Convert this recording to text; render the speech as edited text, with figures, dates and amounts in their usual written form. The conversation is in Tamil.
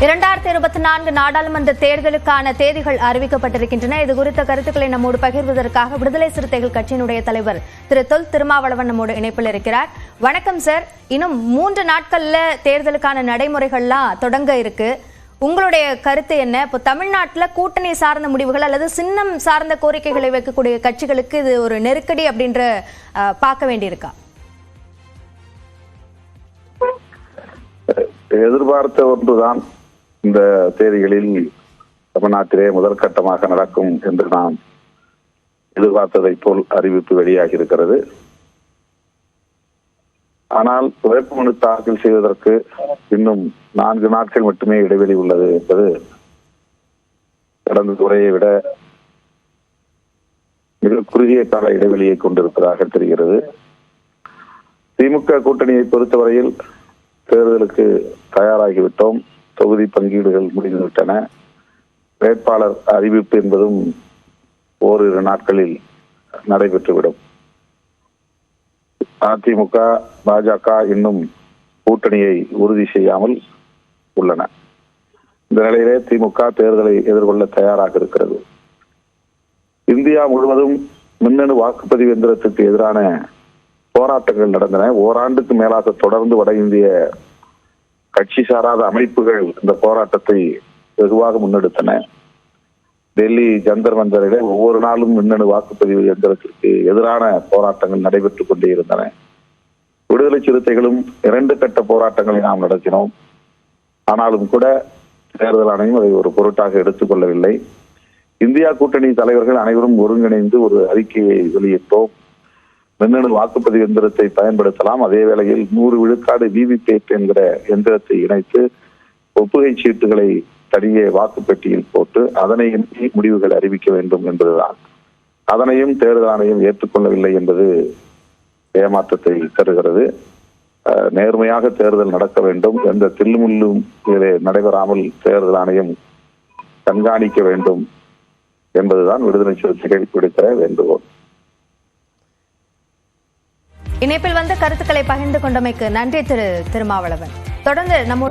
2024 நாடாளுமன்ற தேர்தலுக்கான தேதிகள் அறிவிக்கப்பட்டிருக்கின்றன. இது குறித்த கருத்துக்களை நம்மோடு பகிர்வதற்காக விடுதலை சிறுத்தைகள் கட்சியினுடைய தலைவர் திரு தொல் திருமாவளவன் நம்மோடு இணைப்பில் இருக்கிறார். வணக்கம் சார். இன்னும் 3 நாட்கள்ல தேர்தலுக்கான நடைமுறைகள்லாம் தொடங்க இருக்கு. உங்களுடைய கருத்து என்ன? இப்போ தமிழ்நாட்டில் கூட்டணி சார்ந்த முடிவுகள் அல்லது சின்னம் சார்ந்த கோரிக்கைகளை வைக்கக்கூடிய கட்சிகளுக்கு இது ஒரு நெருக்கடி அப்படின்ற பார்க்க வேண்டியிருக்கா? எதிர்பார்த்த ஒன்றுதான் இந்த தேதிகளில் தமிழ்நாட்டிலே முதல் கட்டமாக நடக்கும் என்று நாம் எதிர்பார்த்ததை போல் அறிவிப்பு வெளியாகி இருக்கிறது. ஆனால் வேட்புமனு தாக்கல் செய்வதற்கு இன்னும் 4 நாட்கள் மட்டுமே இடைவெளி உள்ளது என்பது கடந்த துறையை விட மிக குறுகிய கால இடைவெளியை கொண்டிருப்பதாக தெரிகிறது. திமுக கூட்டணியை பொறுத்தவரையில் தேர்தலுக்கு தயாராகிவிட்டோம். தொகுதி பங்கீடுகள் முடிந்துவிட்டன. வேட்பாளர் அறிவிப்பு என்பதும் ஓரிரு நாட்களில் நடைபெற்றுவிடும். அதிமுக, பாஜக இன்னும் கூட்டணியை உறுதி செய்யாமல் உள்ளன. இந்த நிலையிலே திமுக தேர்தலை எதிர்கொள்ள தயாராக இருக்கிறது. இந்தியா முழுவதும் மின்னணு வாக்குப்பதிவு எந்திரத்துக்கு எதிரான போராட்டங்கள் நடந்தன. ஓராண்டுக்கு மேலாக தொடர்ந்து வட இந்திய கட்சி சாராத அமைப்புகள் இந்த போராட்டத்தை வெகுவாக முன்னெடுத்தன. டெல்லி ஜந்தர் மந்தரிலே ஒவ்வொரு நாளும் மின்னணு வாக்குப்பதிவு எந்திரத்திற்கு எதிரான போராட்டங்கள் நடைபெற்றுக் கொண்டே இருந்தன. விடுதலை சிறுத்தைகளும் 2 கட்ட போராட்டங்களை நாம் நடத்தினோம். ஆனாலும் கூட தேர்தல் ஆணையம் அதை ஒரு பொருட்டாக எடுத்துக்கொள்ளவில்லை. இந்தியா கூட்டணி தலைவர்கள் அனைவரும் ஒருங்கிணைந்து ஒரு அறிக்கையை வெளியிட்டோம். மின்னணு வாக்குப்பதிவு எந்திரத்தை பயன்படுத்தலாம், அதே வேளையில் 100 விழுக்காடு விவிபேட் என்கிற எந்திரத்தை இணைத்து ஒப்புகை சீட்டுகளை தனியே வாக்குப்பெட்டியில் போட்டு அதனை எண்ணி முடிவுகள் அறிவிக்க வேண்டும் என்பதுதான். அதனையும் தேர்தல் ஆணையம் ஏற்றுக்கொள்ளவில்லை என்பது ஏமாற்றத்தை தருகிறது. நேர்மையாக தேர்தல் நடக்க வேண்டும், எந்த தில்லுமுள்ளும் நடைபெறாமல் தேர்தல் ஆணையம் கண்காணிக்க வேண்டும் என்பதுதான் விடுதலை சிறுத்தைகள் விடுக்கிற வேண்டுகோள். இணைப்பில் வந்த கருத்துக்களை பகிர்ந்து கொண்டமைக்கு நன்றி திரு திருமாவளவன். தொடர்ந்து நம்ம